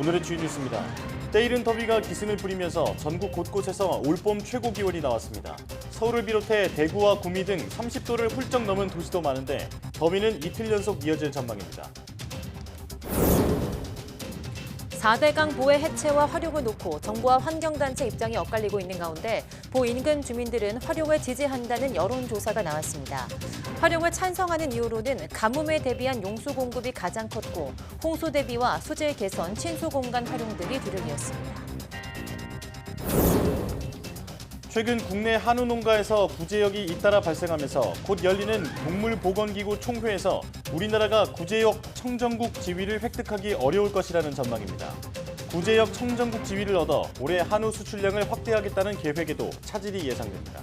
오늘의 주요 뉴스입니다. 때이른 더위가 기승을 부리면서 전국 곳곳에서 올봄 최고 기온이 나왔습니다. 서울을 비롯해 대구와 구미 등 30도를 훌쩍 넘은 도시도 많은데 더위는 이틀 연속 이어질 전망입니다. 4대강 보의 해체와 활용을 놓고 정부와 환경단체 입장이 엇갈리고 있는 가운데 보 인근 주민들은 활용을 지지한다는 여론조사가 나왔습니다. 활용을 찬성하는 이유로는 가뭄에 대비한 용수 공급이 가장 컸고 홍수 대비와 수질 개선, 친수 공간 활용 등이 뒤를 이었습니다. 최근 국내 한우 농가에서 구제역이 잇따라 발생하면서 곧 열리는 동물보건기구 총회에서 우리나라가 구제역 청정국 지위를 획득하기 어려울 것이라는 전망입니다. 구제역 청정국 지위를 얻어 올해 한우 수출량을 확대하겠다는 계획에도 차질이 예상됩니다.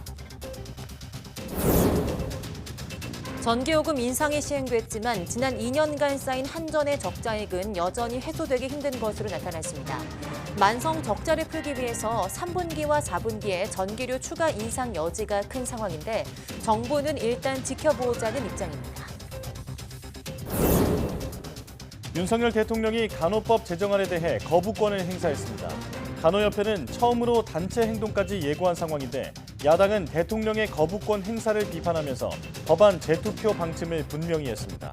전기요금 인상이 시행됐지만 지난 2년간 쌓인 한전의 적자액은 여전히 해소되기 힘든 것으로 나타났습니다. 만성 적자를 풀기 위해서 3분기와 4분기에 전기료 추가 인상 여지가 큰 상황인데 정부는 일단 지켜보자는 입장입니다. 윤석열 대통령이 간호법 제정안에 대해 거부권을 행사했습니다. 간호협회는 처음으로 단체 행동까지 예고한 상황인데 야당은 대통령의 거부권 행사를 비판하면서 법안 재투표 방침을 분명히 했습니다.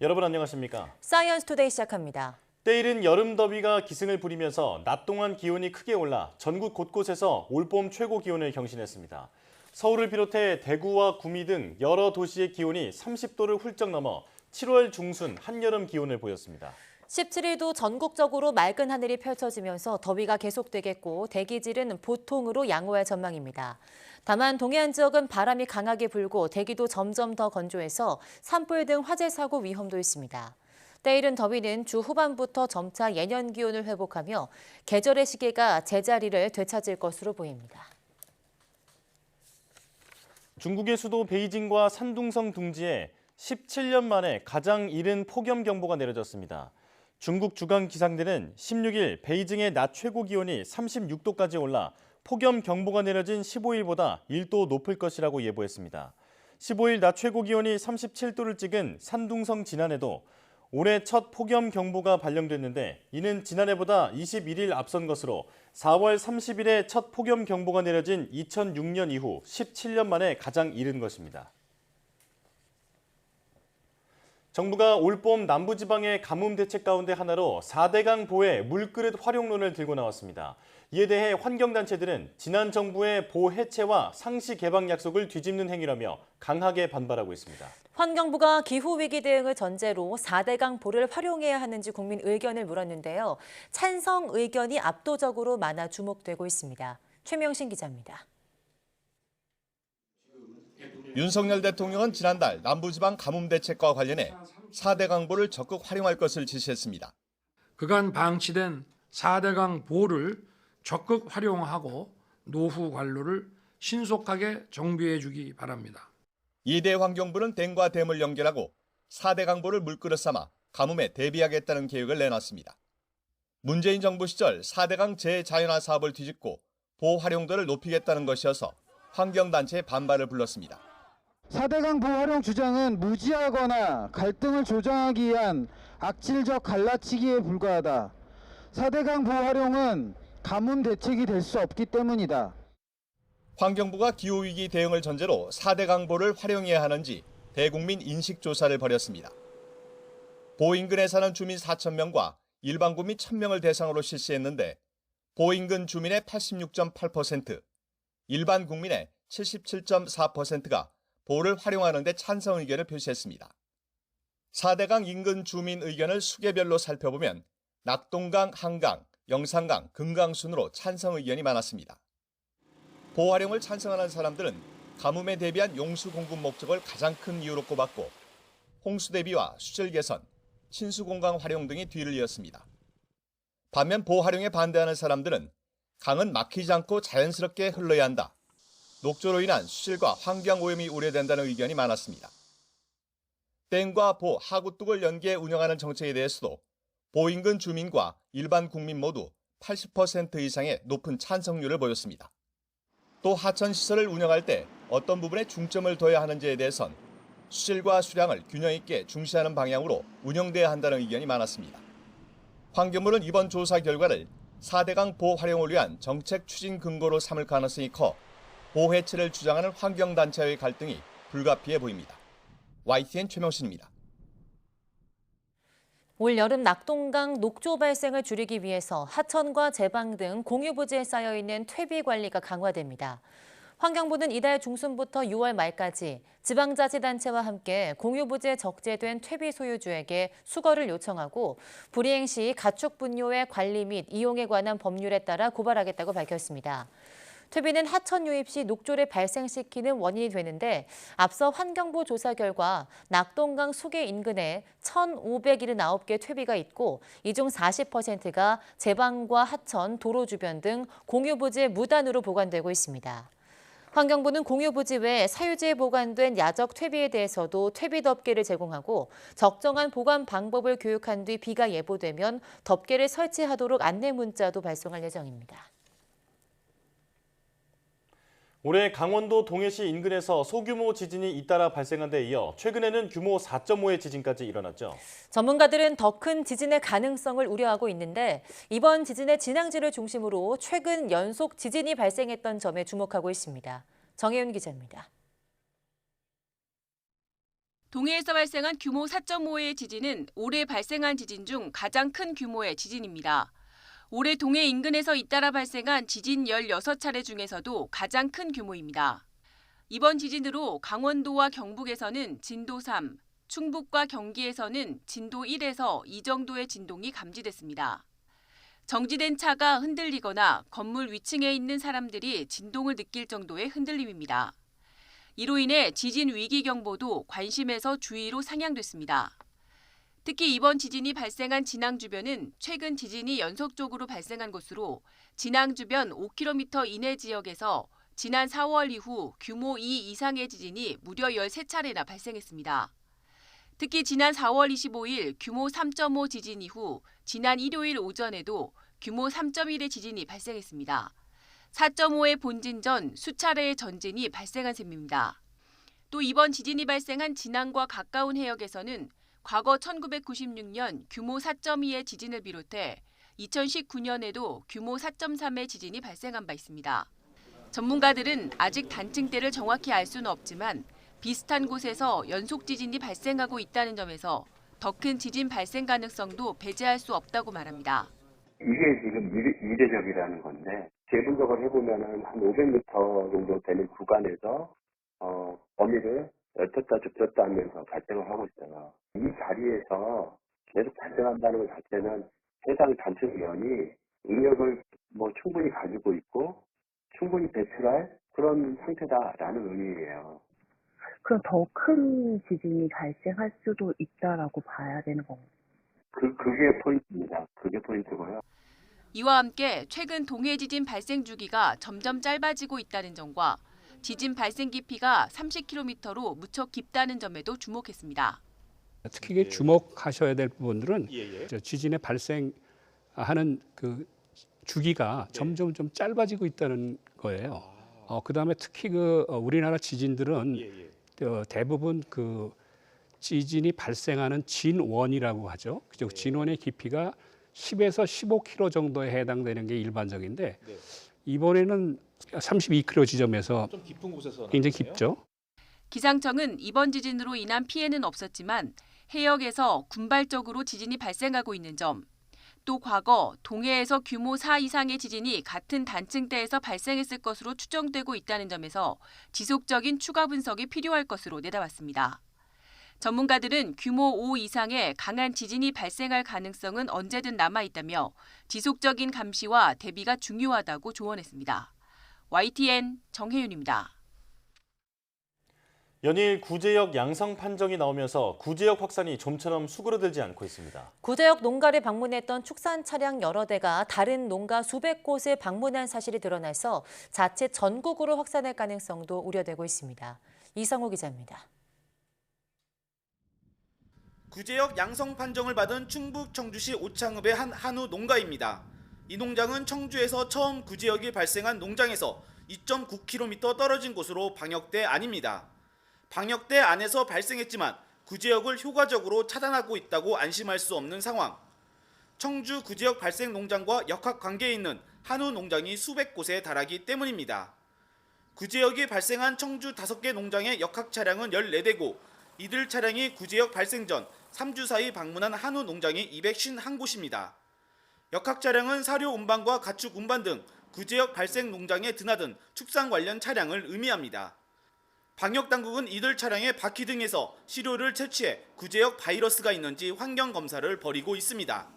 여러분 안녕하십니까? 사이언스 투데이 시작합니다. 때이른 여름 더위가 기승을 부리면서 낮 동안 기온이 크게 올라 전국 곳곳에서 올봄 최고 기온을 경신했습니다. 서울을 비롯해 대구와 구미 등 여러 도시의 기온이 30도를 훌쩍 넘어 7월 중순 한여름 기온을 보였습니다. 17일도 전국적으로 맑은 하늘이 펼쳐지면서 더위가 계속되겠고 대기질은 보통으로 양호할 전망입니다. 다만 동해안 지역은 바람이 강하게 불고 대기도 점점 더 건조해서 산불 등 화재 사고 위험도 있습니다. 때이른 더위는 주 후반부터 점차 예년 기온을 회복하며 계절의 시계가 제자리를 되찾을 것으로 보입니다. 중국의 수도 베이징과 산둥성 둥지에 17년 만에 가장 이른 폭염경보가 내려졌습니다. 중국 주간기상대는 16일 베이징의 낮 최고 기온이 36도까지 올라 폭염경보가 내려진 15일보다 1도 높을 것이라고 예보했습니다. 15일 낮 최고 기온이 37도를 찍은 산둥성 진안에도 올해 첫 폭염경보가 발령됐는데 이는 지난해보다 21일 앞선 것으로 4월 30일에 첫 폭염경보가 내려진 2006년 이후 17년 만에 가장 이른 것입니다. 정부가 올봄 남부지방의 가뭄 대책 가운데 하나로 4대강 보의 물그릇 활용론을 들고 나왔습니다. 이에 대해 환경단체들은 지난 정부의 보 해체와 상시 개방 약속을 뒤집는 행위라며 강하게 반발하고 있습니다. 환경부가 기후위기 대응을 전제로 4대강 보를 활용해야 하는지 국민 의견을 물었는데요. 찬성 의견이 압도적으로 많아 주목되고 있습니다. 최명신 기자입니다. 윤석열 대통령은 지난달 남부지방 가뭄 대책과 관련해 4대강 보를 적극 활용할 것을 지시했습니다. 그간 방치된 4대강 보를 적극 활용하고 노후 관로를 신속하게 정비해 주기 바랍니다. 이대 환경부는 댐과 댐을 연결하고 4대강 보를 물그릇 삼아 가뭄에 대비하겠다는 계획을 내놨습니다. 문재인 정부 시절 4대강 재자연화 사업을 뒤집고 보 활용도를 높이겠다는 것이어서 환경단체의 반발을 불렀습니다. 4대강 보호 활용 주장은 무지하거나 갈등을 조장하기 위한 악질적 갈라치기에 불과하다. 4대강 보호 활용은 가뭄 대책이 될 수 없기 때문이다. 환경부가 기후위기 대응을 전제로 4대강 보를 활용해야 하는지 대국민 인식조사를 벌였습니다. 보 인근에 사는 주민 4,000명과 일반 국민 1,000명을 대상으로 실시했는데 보 인근 주민의 86.8%, 일반 국민의 77.4%가 보를 활용하는 데 찬성 의견을 표시했습니다. 4대강 인근 주민 의견을 수계별로 살펴보면 낙동강, 한강, 영산강, 금강 순으로 찬성 의견이 많았습니다. 보 활용을 찬성하는 사람들은 가뭄에 대비한 용수 공급 목적을 가장 큰 이유로 꼽았고 홍수 대비와 수질 개선, 친수 공간 활용 등이 뒤를 이었습니다. 반면 보 활용에 반대하는 사람들은 강은 막히지 않고 자연스럽게 흘러야 한다. 녹조로 인한 수질과 환경 오염이 우려된다는 의견이 많았습니다. 댐과 보, 하구둑을 연계해 운영하는 정책에 대해서도 보 인근 주민과 일반 국민 모두 80% 이상의 높은 찬성률을 보였습니다. 또 하천 시설을 운영할 때 어떤 부분에 중점을 둬야 하는지에 대해선 수질과 수량을 균형 있게 중시하는 방향으로 운영돼야 한다는 의견이 많았습니다. 환경부는 이번 조사 결과를 4대강 보호 활용을 위한 정책 추진 근거로 삼을 가능성이 커 보호 해체를 주장하는 환경단체와의 갈등이 불가피해 보입니다. YTN 최명신입니다. 올 여름 낙동강 녹조 발생을 줄이기 위해서 하천과 제방 등 공유부지에 쌓여있는 퇴비 관리가 강화됩니다. 환경부는 이달 중순부터 6월 말까지 지방자치단체와 함께 공유부지에 적재된 퇴비 소유주에게 수거를 요청하고 불이행 시 가축 분뇨의 관리 및 이용에 관한 법률에 따라 고발하겠다고 밝혔습니다. 퇴비는 하천 유입 시 녹조를 발생시키는 원인이 되는데 앞서 환경부 조사 결과 낙동강 수계 인근에 1,579개 퇴비가 있고 이 중 40%가 제방과 하천, 도로 주변 등 공유부지에 무단으로 보관되고 있습니다. 환경부는 공유부지 외 사유지에 보관된 야적 퇴비에 대해서도 퇴비 덮개를 제공하고 적정한 보관 방법을 교육한 뒤 비가 예보되면 덮개를 설치하도록 안내 문자도 발송할 예정입니다. 올해 강원도 동해시 인근에서 소규모 지진이 잇따라 발생한 데 이어 최근에는 규모 4.5의 지진까지 일어났죠. 전문가들은 더 큰 지진의 가능성을 우려하고 있는데 이번 지진의 진앙지를 중심으로 최근 연속 지진이 발생했던 점에 주목하고 있습니다. 정혜윤 기자입니다. 동해에서 발생한 규모 4.5의 지진은 올해 발생한 지진 중 가장 큰 규모의 지진입니다. 올해 동해 인근에서 잇따라 발생한 지진 16차례 중에서도 가장 큰 규모입니다. 이번 지진으로 강원도와 경북에서는 진도 3, 충북과 경기에서는 진도 1에서 2 정도의 진동이 감지됐습니다. 정지된 차가 흔들리거나 건물 위층에 있는 사람들이 진동을 느낄 정도의 흔들림입니다. 이로 인해 지진 위기 경보도 관심에서 주의로 상향됐습니다. 특히 이번 지진이 발생한 진앙 주변은 최근 지진이 연속적으로 발생한 곳으로 진앙 주변 5km 이내 지역에서 지난 4월 이후 규모 2 이상의 지진이 무려 13차례나 발생했습니다. 특히 지난 4월 25일 규모 3.5 지진 이후 지난 일요일 오전에도 규모 3.1의 지진이 발생했습니다. 4.5의 본진 전 수차례의 전진이 발생한 셈입니다. 또 이번 지진이 발생한 진앙과 가까운 해역에서는 과거 1996년 규모 4.2의 지진을 비롯해 2019년에도 규모 4.3의 지진이 발생한 바 있습니다. 전문가들은 아직 단층대를 정확히 알 수는 없지만 비슷한 곳에서 연속 지진이 발생하고 있다는 점에서 더 큰 지진 발생 가능성도 배제할 수 없다고 말합니다. 이게 지금 미래적이라는 건데 재분석을 해보면은 한 500m 정도 되는 구간에서 범위를 넓혔다 좁혔다 하면서 발생을 하고 있어요. 이 자리에서 계속 발생한다는 것 자체는 해당 단층면이 응력을 충분히 가지고 있고 충분히 배출할 그런 상태다라는 의미예요. 그럼 더 큰 지진이 발생할 수도 있다라고 봐야 되는 건가요? 그게 포인트입니다. 그게 포인트고요. 이와 함께 최근 동해 지진 발생 주기가 점점 짧아지고 있다는 점과 지진 발생 깊이가 30km로 무척 깊다는 점에도 주목했습니다. 특히 주목하셔야 될 부분들은 지진의 발생하는 그 주기가 점점 좀 짧아지고 있다는 거예요. 그다음에 특히 우리나라 지진들은 대부분 그 지진이 발생하는 진원이라고 하죠. 그죠? 진원의 깊이가 10에서 15km 정도에 해당되는 게 일반적인데 이번에는 32km 지점에서 좀 깊은 곳에서 굉장히 깊죠. 기상청은 이번 지진으로 인한 피해는 없었지만 해역에서 군발적으로 지진이 발생하고 있는 점, 또 과거 동해에서 규모 4 이상의 지진이 같은 단층대에서 발생했을 것으로 추정되고 있다는 점에서 지속적인 추가 분석이 필요할 것으로 내다봤습니다. 전문가들은 규모 5 이상의 강한 지진이 발생할 가능성은 언제든 남아있다며 지속적인 감시와 대비가 중요하다고 조언했습니다. YTN 정혜윤입니다. 연일 구제역 양성 판정이 나오면서 구제역 확산이 좀처럼 수그러들지 않고 있습니다. 구제역 농가를 방문했던 축산 차량 여러 대가 다른 농가 수백 곳을 방문한 사실이 드러나서 자칫 전국으로 확산할 가능성도 우려되고 있습니다. 이성호 기자입니다. 구제역 양성 판정을 받은 충북 청주시 오창읍의 한 한우 농가입니다. 이 농장은 청주에서 처음 구제역이 발생한 농장에서 2.9km 떨어진 곳으로 방역대 안입니다. 방역대 안에서 발생했지만 구제역을 효과적으로 차단하고 있다고 안심할 수 없는 상황. 청주 구제역 발생 농장과 역학관계에 있는 한우 농장이 수백 곳에 달하기 때문입니다. 구제역이 발생한 청주 5개 농장의 역학 차량은 14대고 이들 차량이 구제역 발생 전 3주 사이 방문한 한우 농장이 251곳입니다. 역학 차량은 사료 운반과 가축 운반 등 구제역 발생 농장에 드나든 축산 관련 차량을 의미합니다. 방역당국은 이들 차량의 바퀴 등에서 시료를 채취해 구제역 바이러스가 있는지 환경 검사를 벌이고 있습니다.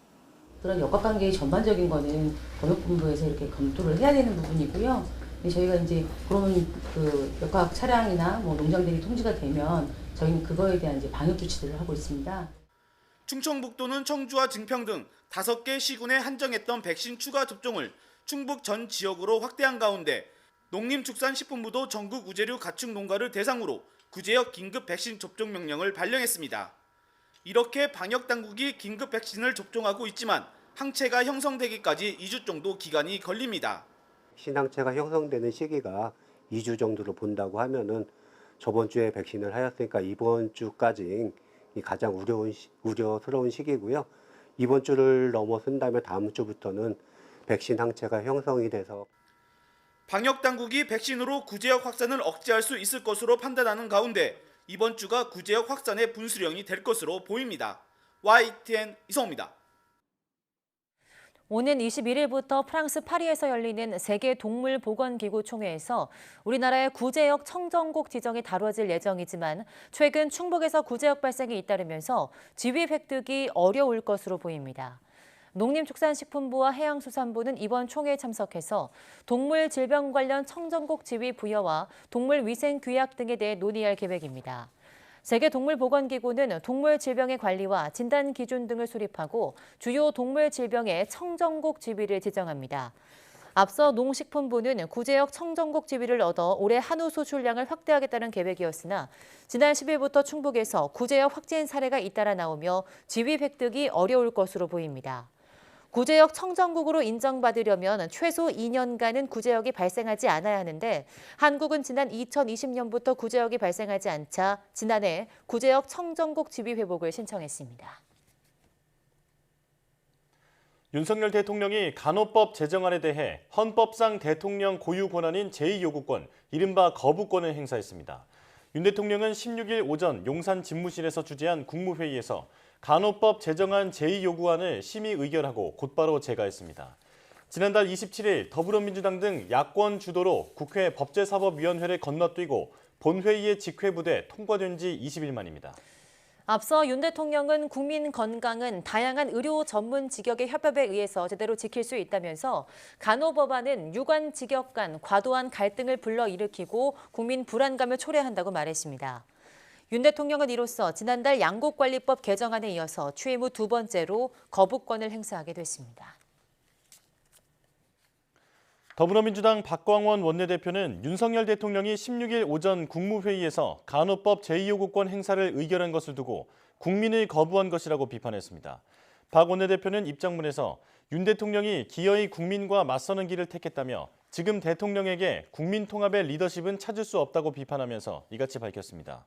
그런 역학관계의 전반적인 거는 법역본부에서 이렇게 검토를 해야 되는 부분이고요. 저희가 이제 그러면 그 역학 차량이나 뭐 농장들이 통지가 되면 저희는 그거에 대한 이제 방역 조치들을 하고 있습니다. 충청북도는 청주와 증평 등 5개 시군에 한정했던 백신 추가 접종을 충북 전 지역으로 확대한 가운데 농림축산식품부도 전국 우제류 가축 농가를 대상으로 구제역 긴급 백신 접종 명령을 발령했습니다. 이렇게 방역당국이 긴급 백신을 접종하고 있지만 항체가 형성되기까지 2주 정도 기간이 걸립니다. 신항체가 형성되는 시기가 2주 정도로 본다고 하면은 저번 주에 백신을 하였으니까 이번 주까지 가장 우려스러운 시기고요. 이번 주를 넘어선다면 다음 주부터는 백신 항체가 형성이 돼서 방역당국이 백신으로 구제역 확산을 억제할 수 있을 것으로 판단하는 가운데 이번 주가 구제역 확산의 분수령이 될 것으로 보입니다. YTN 이성호입니다. 오는 21일부터 프랑스 파리에서 열리는 세계 동물보건기구 총회에서 우리나라의 구제역 청정국 지정이 다뤄질 예정이지만 최근 충북에서 구제역 발생이 잇따르면서 지위 획득이 어려울 것으로 보입니다. 농림축산식품부와 해양수산부는 이번 총회에 참석해서 동물 질병 관련 청정국 지위 부여와 동물 위생 규약 등에 대해 논의할 계획입니다. 세계동물보건기구는 동물 질병의 관리와 진단 기준 등을 수립하고 주요 동물 질병의 청정국 지위를 지정합니다. 앞서 농식품부는 구제역 청정국 지위를 얻어 올해 한우 수출량을 확대하겠다는 계획이었으나 지난 10일부터 충북에서 구제역 확진 사례가 잇따라 나오며 지위 획득이 어려울 것으로 보입니다. 구제역 청정국으로 인정받으려면 최소 2년간은 구제역이 발생하지 않아야 하는데 한국은 지난 2020년부터 구제역이 발생하지 않자 지난해 구제역 청정국 지위 회복을 신청했습니다. 윤석열 대통령이 간호법 제정안에 대해 헌법상 대통령 고유 권한인 제2요구권, 이른바 거부권을 행사했습니다. 윤 대통령은 16일 오전 용산 집무실에서 주재한 국무회의에서 간호법 제정안 제2요구안을 심의 의결하고 곧바로 제가했습니다. 지난달 27일 더불어민주당 등 야권 주도로 국회 법제사법위원회를 건너뛰고 본회의의 직회부돼 통과된 지 20일 만입니다. 앞서 윤 대통령은 국민 건강은 다양한 의료 전문 직역의 협업에 의해서 제대로 지킬 수 있다면서 간호법안은 유관 직역 간 과도한 갈등을 불러일으키고 국민 불안감을 초래한다고 말했습니다. 윤 대통령은 이로써 지난달 양곡관리법 개정안에 이어서 취임 후 2번째로 거부권을 행사하게 됐습니다. 더불어민주당 박광원 원내대표는 윤석열 대통령이 16일 오전 국무회의에서 간호법 제2요구권 행사를 의결한 것을 두고 국민을 거부한 것이라고 비판했습니다. 박 원내대표는 입장문에서 윤 대통령이 기어이 국민과 맞서는 길을 택했다며 지금 대통령에게 국민 통합의 리더십은 찾을 수 없다고 비판하면서 이같이 밝혔습니다.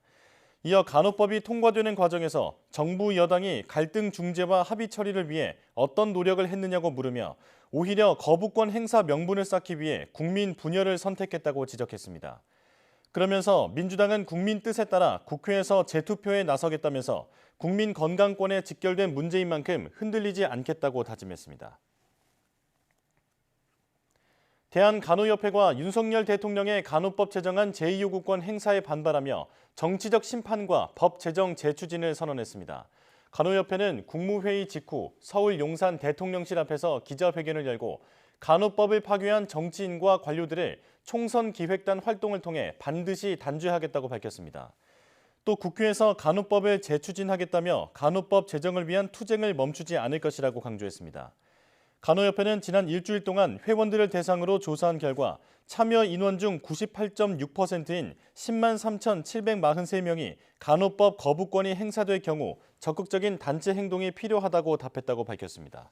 이어 간호법이 통과되는 과정에서 정부 여당이 갈등 중재와 합의 처리를 위해 어떤 노력을 했느냐고 물으며 오히려 거부권 행사 명분을 쌓기 위해 국민 분열을 선택했다고 지적했습니다. 그러면서 민주당은 국민 뜻에 따라 국회에서 재투표에 나서겠다면서 국민 건강권에 직결된 문제인 만큼 흔들리지 않겠다고 다짐했습니다. 대한간호협회가 윤석열 대통령의 간호법 제정안 제2요구권 행사에 반발하며 정치적 심판과 법 제정 재추진을 선언했습니다. 간호협회는 국무회의 직후 서울 용산 대통령실 앞에서 기자회견을 열고 간호법을 파괴한 정치인과 관료들을 총선 기획단 활동을 통해 반드시 단죄하겠다고 밝혔습니다. 또 국회에서 간호법을 재추진하겠다며 간호법 제정을 위한 투쟁을 멈추지 않을 것이라고 강조했습니다. 간호협회는 지난 일주일 동안 회원들을 대상으로 조사한 결과 참여 인원 중 98.6%인 10만 3,743명이 간호법 거부권이 행사될 경우 적극적인 단체 행동이 필요하다고 답했다고 밝혔습니다.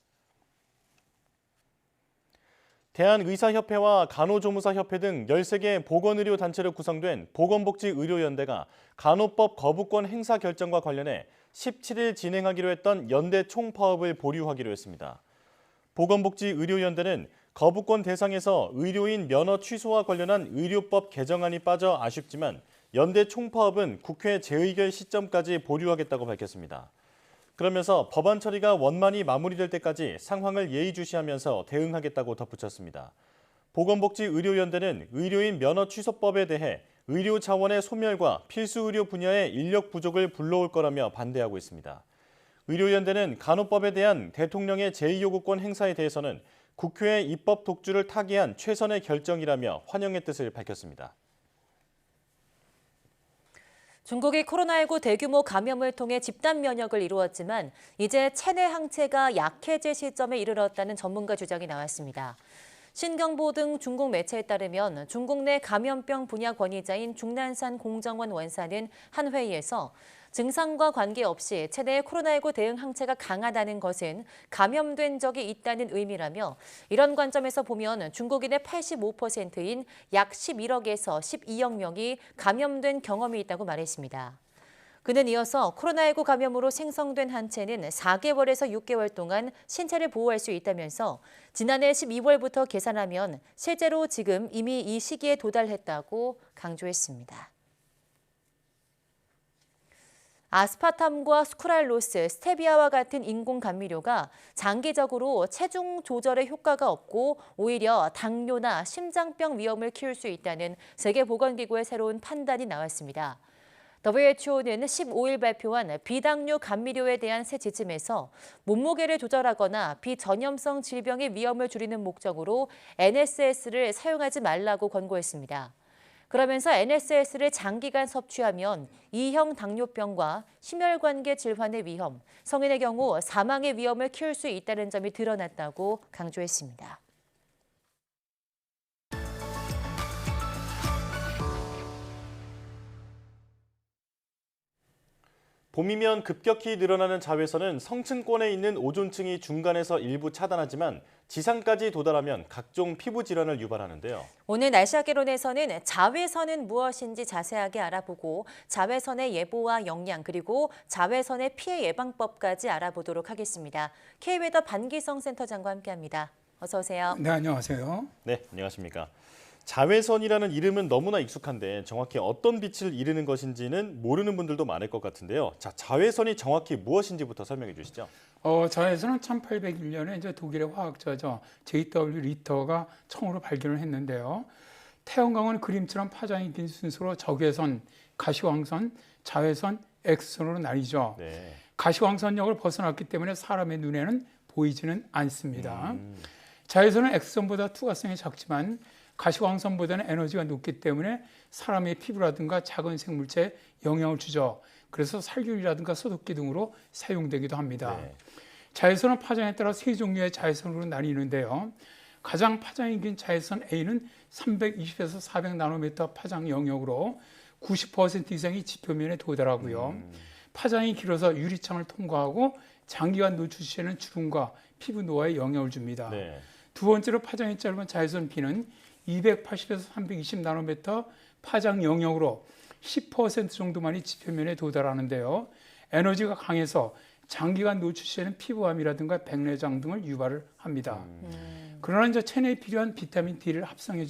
대한의사협회와 간호조무사협회 등 13개 보건의료 단체로 구성된 보건복지의료연대가 간호법 거부권 행사 결정과 관련해 17일 진행하기로 했던 연대 총파업을 보류하기로 했습니다. 보건복지의료연대는 거부권 대상에서 의료인 면허 취소와 관련한 의료법 개정안이 빠져 아쉽지만 연대 총파업은 국회 재의결 시점까지 보류하겠다고 밝혔습니다. 그러면서 법안 처리가 원만히 마무리될 때까지 상황을 예의주시하면서 대응하겠다고 덧붙였습니다. 보건복지의료연대는 의료인 면허 취소법에 대해 의료 자원의 소멸과 필수 의료 분야의 인력 부족을 불러올 거라며 반대하고 있습니다. 의료연대는 간호법에 대한 대통령의 제2요구권 행사에 대해서는 국회의 입법 독주를 타개한 최선의 결정이라며 환영의 뜻을 밝혔습니다. 중국이 코로나19 대규모 감염을 통해 집단 면역을 이루었지만 이제 체내 항체가 약해질 시점에 이르렀다는 전문가 주장이 나왔습니다. 신경보 등 중국 매체에 따르면 중국 내 감염병 분야 권위자인 중난산 공정원 원사는 한 회의에서 증상과 관계없이 체내의 코로나19 대응 항체가 강하다는 것은 감염된 적이 있다는 의미라며 이런 관점에서 보면 중국인의 85%인 약 11억에서 12억 명이 감염된 경험이 있다고 말했습니다. 그는 이어서 코로나19 감염으로 생성된 항체는 4개월에서 6개월 동안 신체를 보호할 수 있다면서 지난해 12월부터 계산하면 실제로 지금 이미 이 시기에 도달했다고 강조했습니다. 아스파탐과 스쿠랄로스, 스테비아와 같은 인공 감미료가 장기적으로 체중 조절에 효과가 없고 오히려 당뇨나 심장병 위험을 키울 수 있다는 세계보건기구의 새로운 판단이 나왔습니다. WHO는 15일 발표한 비당뇨 감미료에 대한 새 지침에서 몸무게를 조절하거나 비전염성 질병의 위험을 줄이는 목적으로 NSS를 사용하지 말라고 권고했습니다. 그러면서 NSS를 장기간 섭취하면 2형 당뇨병과 심혈관계 질환의 위험, 성인의 경우 사망의 위험을 키울 수 있다는 점이 드러났다고 강조했습니다. 봄이면 급격히 늘어나는 자외선은 성층권에 있는 오존층이 중간에서 일부 차단하지만 지상까지 도달하면 각종 피부 질환을 유발하는데요. 오늘 날씨학개론에서는 자외선은 무엇인지 자세하게 알아보고 자외선의 예보와 영향 그리고 자외선의 피해 예방법까지 알아보도록 하겠습니다. K웨더 반기성 센터장과 함께합니다. 어서 오세요. 네, 안녕하세요. 네, 안녕하십니까. 자외선이라는 이름은 너무나 익숙한데 정확히 어떤 빛을 이르는 것인지는 모르는 분들도 많을 것 같은데요. 자, 자외선이 정확히 무엇인지부터 설명해 주시죠. 자외선은 1801년에 이제 독일의 화학자죠. J.W. 리터가 처음으로 발견을 했는데요. 태양광은 그림처럼 파장이 긴 순서로 적외선, 가시광선, 자외선, X선으로 나뉘죠. 네. 가시광선역을 벗어났기 때문에 사람의 눈에는 보이지는 않습니다. 자외선은 X선보다 투과성이 작지만 가시광선보다는 에너지가 높기 때문에 사람의 피부라든가 작은 생물체에 영향을 주죠. 그래서 살균이라든가 소독기 등으로 사용되기도 합니다. 네. 자외선은 파장에 따라 세 종류의 자외선으로 나뉘는데요. 가장 파장이 긴 자외선 A는 320에서 400나노미터 파장 영역으로 90% 이상이 지표면에 도달하고요. 파장이 길어서 유리창을 통과하고 장기간 노출 시에는 주름과 피부 노화에 영향을 줍니다. 네. 두 번째로 파장이 짧은 자외선 B는 280에서 320나노미터 파장 영역으로 10% 정도만이 지표면에 도달하는데요. 에너지가 강해서 장기간 노출 시에는 피부암이라든가 백내장 등을 유발을 합니다. 그러나 이제 체내에 필요한 비타민 D를 합성해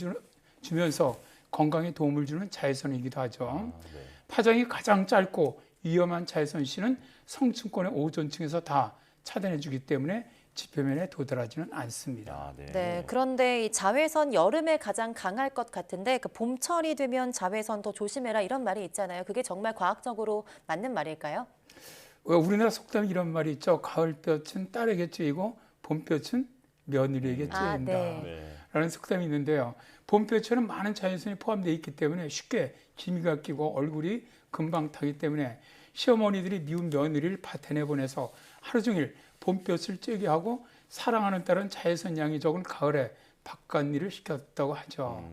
주면서 건강에 도움을 주는 자외선이기도 하죠. 네. 파장이 가장 짧고 위험한 자외선 C는 성층권의 오존층에서 다 차단해 주기 때문에 지표면에 도달하지는 않습니다. 네, 그런데 이 자외선 여름에 가장 강할 것 같은데 그 봄철이 되면 자외선 더 조심해라 이런 말이 있잖아요. 그게 정말 과학적으로 맞는 말일까요? 우리나라 속담에 이런 말이 있죠. 가을볕은 딸에게 쬐이고 봄볕은 며느리에게 쬐인다. 네. 라는 속담이 있는데요. 봄볕에는 많은 자외선이 포함되어 있기 때문에 쉽게 기미가 끼고 얼굴이 금방 타기 때문에 시어머니들이 미운 며느리를 밭에 내보내서 하루 종일 봄볕을 쬐게 하고 사랑하는 딸은 자외선 양이 적은 가을에 바깥일을 시켰다고 하죠.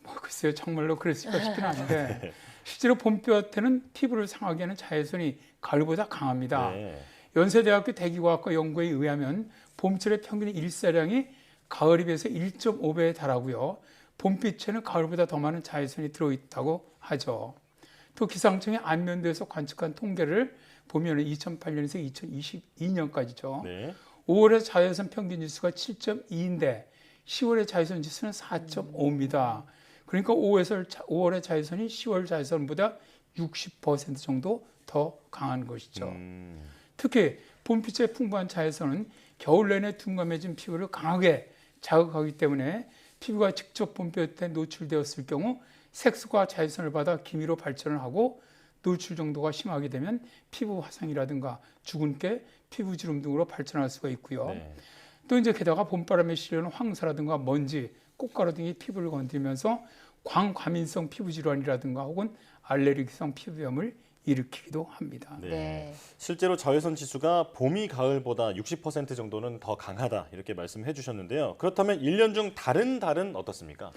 글쎄요, 정말로 그랬을까 싶긴 한데 실제로 봄볕에는 피부를 상하게 하는 자외선이 가을보다 강합니다. 네. 연세대학교 대기과학과 연구에 의하면 봄철의 평균 일사량이 가을에 비해서 1.5배에 달하고요. 봄빛에는 가을보다 더 많은 자외선이 들어있다고 하죠. 또 기상청이 안면도에서 관측한 통계를 보면 2008년에서 2022년까지죠. 네. 5월의 자외선 평균 지수가 7.2인데 10월의 자외선 지수는 4.5입니다. 그러니까 5월의 자외선이 10월 자외선보다 60% 정도 더 강한 것이죠. 특히 봄빛의 풍부한 자외선은 겨울 내내 둔감해진 피부를 강하게 자극하기 때문에 피부가 직접 봄볕에 노출되었을 경우 색소가 자외선을 받아 기미로 발전을 하고 노출 정도가 심하게 되면 피부 화상이라든가 주근깨, 피부 주름 등으로 발전할 수가 있고요. 네. 또 이제 게다가 봄바람에 실려오는 황사라든가 먼지, 꽃가루 등이 피부를 건드리면서 광과민성 피부 질환이라든가 혹은 알레르기성 피부염을 일으키기도 합니다. 네. 네. 실제로 자외선 지수가 봄이 가을보다 60% 정도는 더 강하다 이렇게 말씀해 주셨는데요. 그렇다면 1년 중 다른 달은 어떻습니까?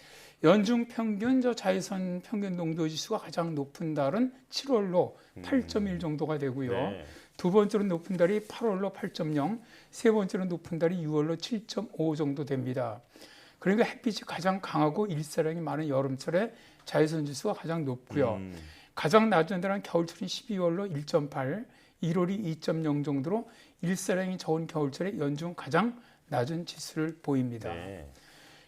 연중 평균 자외선 평균 농도 지수가 가장 높은 달은 7월로 8.1 정도가 되고요. 네. 두 번째로 높은 달이 8월로 8.0, 세 번째로 높은 달이 6월로 7.5 정도 됩니다. 그러니까 햇빛이 가장 강하고 일사량이 많은 여름철에 자외선 지수가 가장 높고요. 가장 낮은 달은 겨울철인 12월로 1.8, 1월이 2.0 정도로 일사량이 적은 겨울철에 연중 가장 낮은 지수를 보입니다. 네.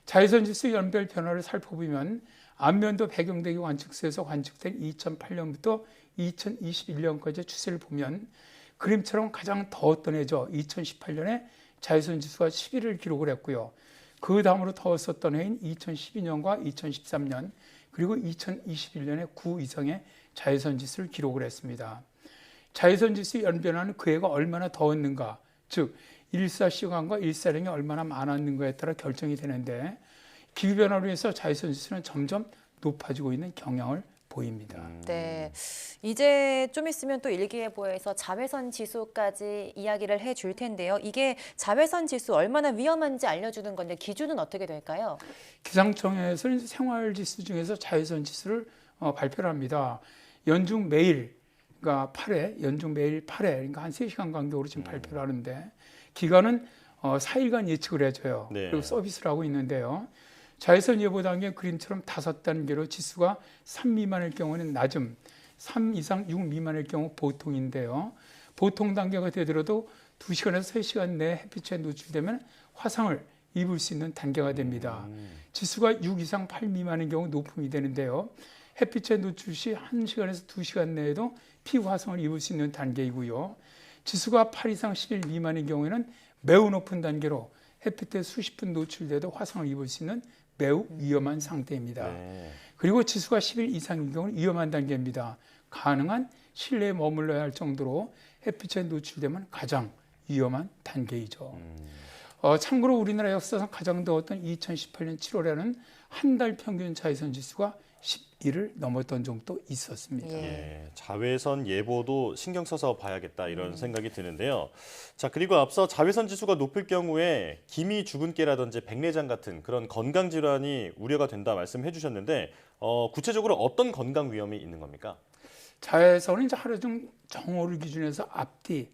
자외선 지수 연별 변화를 살펴보면 안면도 배경대기 관측소에서 관측된 2008년부터 2021년까지의 추세를 보면 그림처럼 가장 더웠던 해죠. 2018년에 자외선 지수가 11을 기록을 했고요. 그 다음으로 더웠었던 해인 2012년과 2013년 그리고 2021년에 9 이상의 자외선 지수를 기록을 했습니다. 자외선 지수 연변화는 그 해가 얼마나 더웠는가, 즉 일사시간과 일사량이 얼마나 많았는가에 따라 결정이 되는데 기후변화로 해서 자외선 지수는 점점 높아지고 있는 경향을 보입니다. 네, 이제 좀 있으면 또 일기예보에서 자외선 지수까지 이야기를 해줄 텐데요. 이게 자외선 지수 얼마나 위험한지 알려주는 건데 기준은 어떻게 될까요? 기상청에서 생활 지수 중에서 자외선 지수를 발표를 합니다. 연중 매일, 그러니까 8회, 연중 매일 8회, 그러니까 한 3시간 간격으로 지금 발표를 하는데 기간은 4일간 예측을 해줘요. 네. 그리고 서비스를 하고 있는데요. 자외선 예보 단계 그림처럼 5단계로 지수가 3 미만일 경우는 낮음, 3 이상 6 미만일 경우 보통인데요. 보통 단계가 되더라도 2시간에서 3시간 내에 햇빛에 노출되면 화상을 입을 수 있는 단계가 됩니다. 지수가 6 이상 8 미만인 경우 높음이 되는데요. 햇빛에 노출 시 1시간에서 2시간 내에도 피부 화상을 입을 수 있는 단계이고요. 지수가 8 이상 11 미만인 경우에는 매우 높은 단계로 햇빛에 수십 분 노출돼도 화상을 입을 수 있는 매우 위험한 상태입니다. 네. 그리고 지수가 11 이상인 경우는 위험한 단계입니다. 가능한 실내에 머물러야 할 정도로 햇빛에 노출되면 가장 위험한 단계이죠. 참고로 우리나라 역사상 가장 더웠던 2018년 7월에는 한 달 평균 자외선 지수가 11을 넘었던 적도 있었습니다. 예, 자외선 예보도 신경 써서 봐야겠다 이런 생각이 드는데요. 자, 그리고 앞서 자외선 지수가 높을 경우에 기미 주근깨라든지 백내장 같은 그런 건강 질환이 우려가 된다 말씀해 주셨는데 구체적으로 어떤 건강 위험이 있는 겁니까? 자외선은 이제 하루 중 정오를 기준해서 앞뒤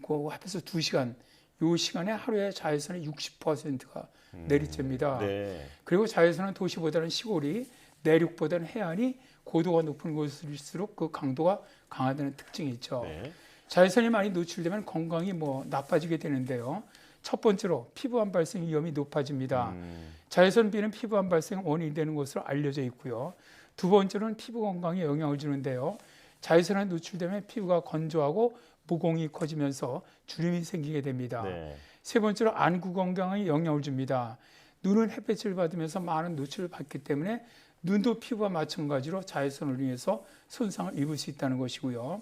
그 합해서 2시간 이 시간에 하루에 자외선의 60%가 내리쬐입니다. 네. 그리고 자외선은 도시보다는 시골이 내륙보다는 해안이 고도가 높은 곳일수록 그 강도가 강하다는 특징이 있죠. 네. 자외선이 많이 노출되면 건강이 나빠지게 되는데요. 첫 번째로 피부암 발생 위험이 높아집니다. 자외선 비는 피부암 발생 원인이 되는 것으로 알려져 있고요. 두 번째로는 피부 건강에 영향을 주는데요. 자외선에 노출되면 피부가 건조하고 모공이 커지면서 주름이 생기게 됩니다. 네. 세 번째로 안구 건강에 영향을 줍니다. 눈은 햇빛을 받으면서 많은 노출을 받기 때문에 눈도 피부와 마찬가지로 자외선을 인해서 손상을 입을 수 있다는 것이고요.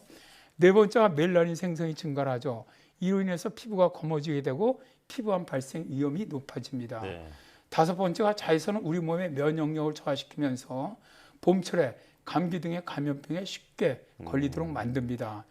네 번째가 멜라닌 생성이 증가를 하죠. 이로 인해서 피부가 검어지게 되고 피부암 발생 위험이 높아집니다. 네. 다섯 번째가 자외선은 우리 몸의 면역력을 저하시키면서 봄철에 감기 등의 감염병에 쉽게 걸리도록 만듭니다.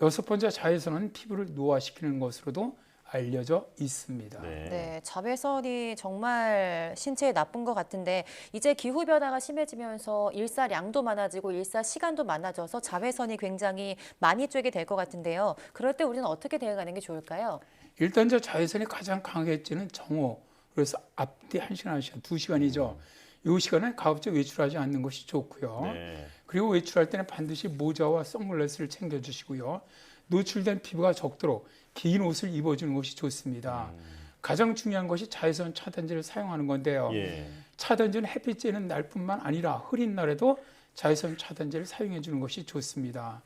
여섯 번째, 자외선은 피부를 노화시키는 것으로도 알려져 있습니다. 네, 자외선이 정말 신체에 나쁜 것 같은데 이제 기후변화가 심해지면서 일사량도 많아지고 일사시간도 많아져서 자외선이 굉장히 많이 쬐게 될 것 같은데요. 그럴 때 우리는 어떻게 대응하는 게 좋을까요? 일단 자외선이 가장 강하게 찌는 정오, 그래서 앞뒤 1시간, 1시간, 2시간이죠. 이 시간에 가급적 외출하지 않는 것이 좋고요. 네. 그리고 외출할 때는 반드시 모자와 선글라스를 챙겨주시고요. 노출된 피부가 적도록 긴 옷을 입어주는 것이 좋습니다. 가장 중요한 것이 자외선 차단제를 사용하는 건데요. 예. 차단제는 햇빛 쬐는 날뿐만 아니라 흐린 날에도 자외선 차단제를 사용해 주는 것이 좋습니다.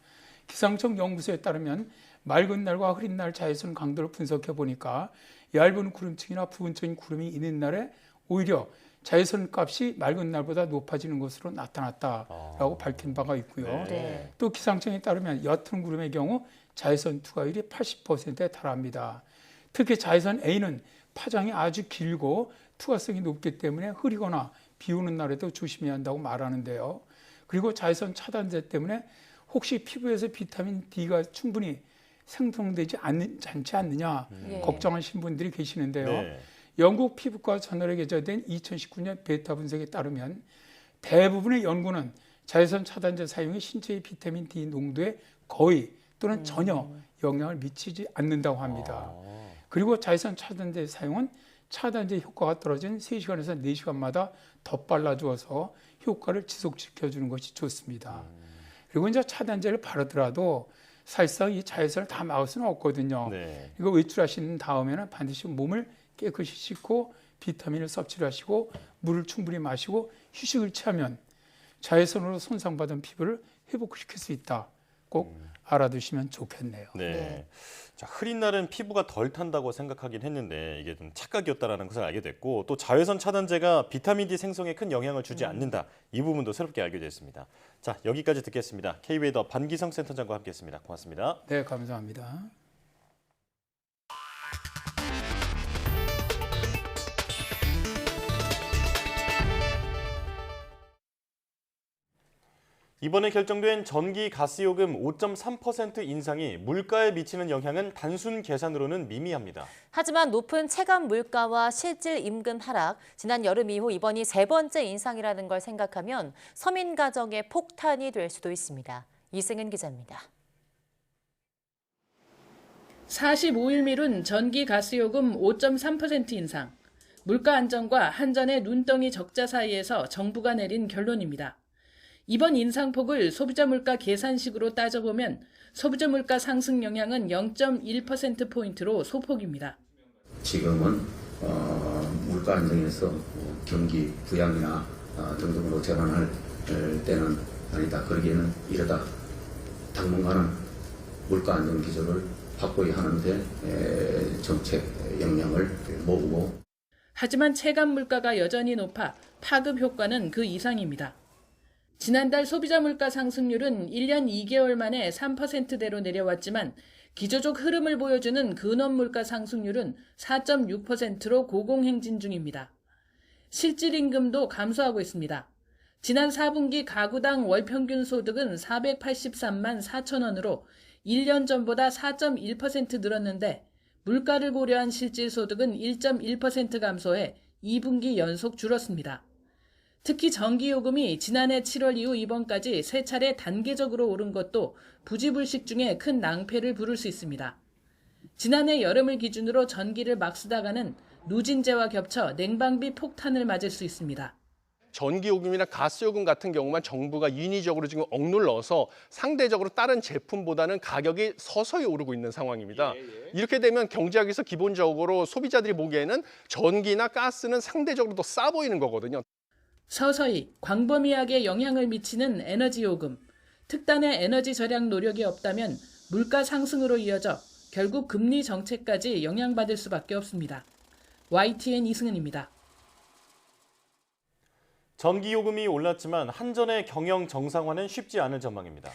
기상청 연구소에 따르면 맑은 날과 흐린 날 자외선 강도를 분석해 보니까 얇은 구름층이나 부분적인 구름이 있는 날에 오히려 자외선 값이 맑은 날보다 높아지는 것으로 나타났다라고 밝힌 바가 있고요. 네. 또 기상청에 따르면 옅은 구름의 경우 자외선 투과율이 80%에 달합니다. 특히 자외선 A는 파장이 아주 길고 투과성이 높기 때문에 흐리거나 비 오는 날에도 조심해야 한다고 말하는데요. 그리고 자외선 차단제 때문에 혹시 피부에서 비타민 D가 충분히 생성되지 않지 않느냐 걱정하시는 분들이 계시는데요. 네. 영국 피부과 저널에 게재된 2019년 베타 분석에 따르면 대부분의 연구는 자외선 차단제 사용이 신체의 비타민 D 농도에 거의 또는 전혀 영향을 미치지 않는다고 합니다. 그리고 자외선 차단제 사용은 차단제 효과가 떨어진 3시간에서 4시간마다 덧발라주어서 효과를 지속시켜주는 것이 좋습니다. 그리고 이제 차단제를 바르더라도 사실상 이 자외선을 다 막을 수는 없거든요. 네. 이거 외출하신 다음에는 반드시 몸을 깨끗이 씻고 비타민을 섭취를 하시고 물을 충분히 마시고 휴식을 취하면 자외선으로 손상받은 피부를 회복시킬 수 있다. 꼭 알아두시면 좋겠네요. 네. 자, 흐린 날은 피부가 덜 탄다고 생각하긴 했는데 이게 좀 착각이었다라는 것을 알게 됐고 또 자외선 차단제가 비타민 D 생성에 큰 영향을 주지 않는다. 이 부분도 새롭게 알게 됐습니다. 자, 여기까지 듣겠습니다. K웨더 반기성 센터장과 함께했습니다. 고맙습니다. 네, 감사합니다. 이번에 결정된 전기 가스요금 5.3% 인상이 물가에 미치는 영향은 단순 계산으로는 미미합니다. 하지만 높은 체감 물가와 실질 임금 하락, 지난 여름 이후 이번이 3번째 인상이라는 걸 생각하면 서민 가정의 폭탄이 될 수도 있습니다. 이승은 기자입니다. 45일 미룬 전기 가스요금 5.3% 인상. 물가 안정과 한전의 눈덩이 적자 사이에서 정부가 내린 결론입니다. 이번 인상폭을 소비자 물가 계산식으로 따져보면 소비자 물가 상승 영향은 0.1%포인트로 소폭입니다. 지금은 물가 안정에서 경기 부양이나 등등으로 전환할 때는 아니다. 그러기에는 이르다. 당분간은 물가 안정 기조를 확고히 하는데 정책 역량을 모으고. 하지만 체감 물가가 여전히 높아 파급 효과는 그 이상입니다. 지난달 소비자 물가 상승률은 1년 2개월 만에 3%대로 내려왔지만 기조적 흐름을 보여주는 근원 물가 상승률은 4.6%로 고공행진 중입니다. 실질 임금도 감소하고 있습니다. 지난 4분기 가구당 월 평균 소득은 483만 4천 원으로 1년 전보다 4.1% 늘었는데 물가를 고려한 실질 소득은 1.1% 감소해 2분기 연속 줄었습니다. 특히 전기요금이 지난해 7월 이후 이번까지 3차례 단계적으로 오른 것도 부지불식 중에 큰 낭패를 부를 수 있습니다. 지난해 여름을 기준으로 전기를 막 쓰다가는 누진제와 겹쳐 냉방비 폭탄을 맞을 수 있습니다. 전기요금이나 가스요금 같은 경우만 정부가 인위적으로 지금 억눌러서 상대적으로 다른 제품보다는 가격이 서서히 오르고 있는 상황입니다. 이렇게 되면 경제학에서 기본적으로 소비자들이 보기에는 전기나 가스는 상대적으로 더 싸 보이는 거거든요. 서서히 광범위하게 영향을 미치는 에너지 요금, 특단의 에너지 절약 노력이 없다면 물가 상승으로 이어져 결국 금리 정책까지 영향받을 수밖에 없습니다. YTN 이승은입니다. 전기요금이 올랐지만 한전의 경영 정상화는 쉽지 않을 전망입니다.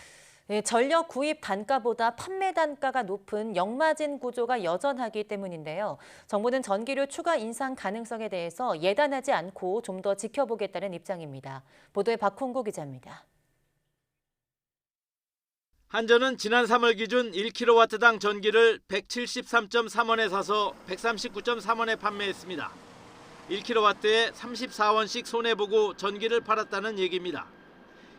전력 구입 단가보다 판매 단가가 높은 역마진 구조가 여전하기 때문인데요. 정부는 전기료 추가 인상 가능성에 대해서 예단하지 않고 좀 더 지켜보겠다는 입장입니다. 보도에 박홍구 기자입니다. 한전은 지난 3월 기준 1kW당 전기를 173.3원에 사서 139.3원에 판매했습니다. 1kW에 34원씩 손해보고 전기를 팔았다는 얘기입니다.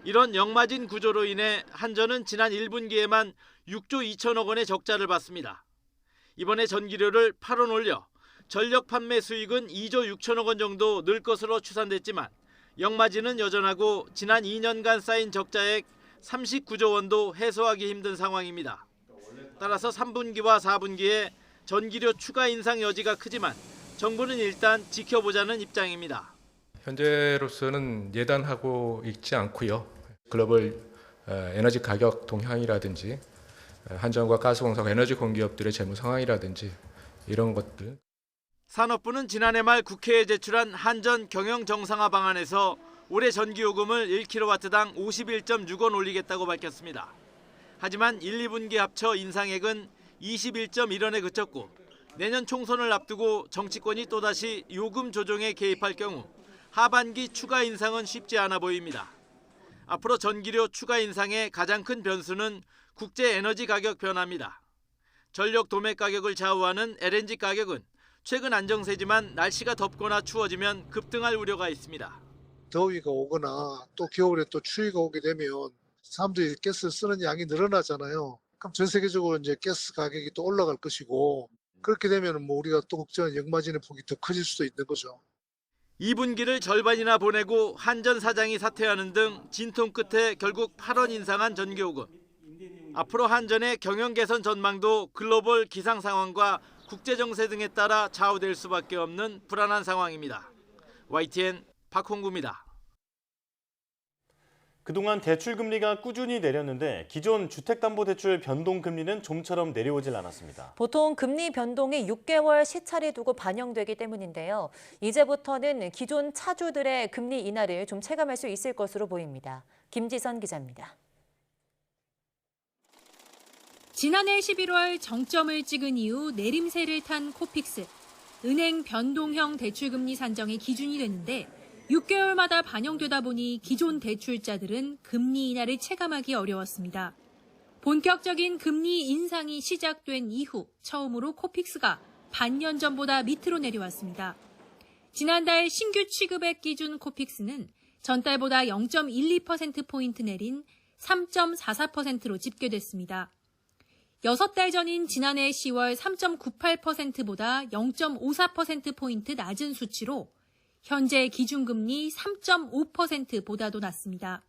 이런 역마진 구조로 인해 한전은 지난 1분기에만 6조 2천억 원의 적자를 봤습니다. 이번에 전기료를 8원 올려 전력 판매 수익은 2조 6천억 원 정도 늘 것으로 추산됐지만 역마진은 여전하고 지난 2년간 쌓인 적자액 39조 원도 해소하기 힘든 상황입니다. 따라서 3분기와 4분기에 전기료 추가 인상 여지가 크지만 정부는 일단 지켜보자는 입장입니다. 현재로서는 예단하고 있지 않고요. 글로벌 에너지 가격 동향이라든지 한전과 가스공사가 에너지 공기업들의 재무 상황이라든지 이런 것들. 산업부는 지난해 말 국회에 제출한 한전 경영 정상화 방안에서 올해 전기요금을 1kW당 51.6원 올리겠다고 밝혔습니다. 하지만 1, 2분기 합쳐 인상액은 21.1원에 그쳤고 내년 총선을 앞두고 정치권이 또다시 요금 조정에 개입할 경우 하반기 추가 인상은 쉽지 않아 보입니다. 앞으로 전기료 추가 인상의 가장 큰 변수는 국제 에너지 가격 변화입니다. 전력 도매 가격을 좌우하는 LNG 가격은 최근 안정세지만 날씨가 덥거나 추워지면 급등할 우려가 있습니다. 더위가 오거나 또 겨울에 또 추위가 오게 되면 사람들이 가스 쓰는 양이 늘어나잖아요. 그럼 전 세계적으로 이제 가스 가격이 또 올라갈 것이고 그렇게 되면 뭐 우리가 또 걱정한 역마진의 폭이 더 커질 수도 있는 거죠. 2분기를 절반이나 보내고 한전 사장이 사퇴하는 등 진통 끝에 결국 8원 인상한 전기요금. 앞으로 한전의 경영 개선 전망도 글로벌 기상 상황과 국제 정세 등에 따라 좌우될 수밖에 없는 불안한 상황입니다. YTN 박홍구입니다. 그동안 대출 금리가 꾸준히 내렸는데 기존 주택담보대출 변동금리는 좀처럼 내려오질 않았습니다. 보통 금리 변동이 6개월 시차를 두고 반영되기 때문인데요. 이제부터는 기존 차주들의 금리 인하를 좀 체감할 수 있을 것으로 보입니다. 김지선 기자입니다. 지난해 11월 정점을 찍은 이후 내림세를 탄 코픽스. 은행 변동형 대출금리 산정의 기준이 됐는데 6개월마다 반영되다 보니 기존 대출자들은 금리 인하를 체감하기 어려웠습니다. 본격적인 금리 인상이 시작된 이후 처음으로 코픽스가 반년 전보다 밑으로 내려왔습니다. 지난달 신규 취급액 기준 코픽스는 전달보다 0.12%포인트 내린 3.44%로 집계됐습니다. 6달 전인 지난해 10월 3.98%보다 0.54%포인트 낮은 수치로 현재 기준금리 3.5%보다도 낮습니다.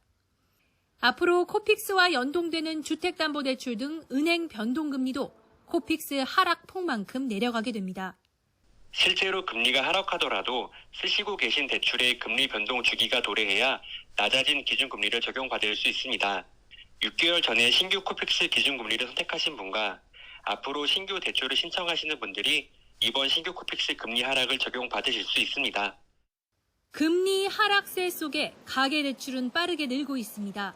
앞으로 코픽스와 연동되는 주택담보대출 등 은행 변동금리도 코픽스 하락폭만큼 내려가게 됩니다. 실제로 금리가 하락하더라도 쓰시고 계신 대출의 금리 변동 주기가 도래해야 낮아진 기준금리를 적용받을 수 있습니다. 6개월 전에 신규 코픽스 기준금리를 선택하신 분과 앞으로 신규 대출을 신청하시는 분들이 이번 신규 코픽스 금리 하락을 적용받으실 수 있습니다. 금리 하락세 속에 가계대출은 빠르게 늘고 있습니다.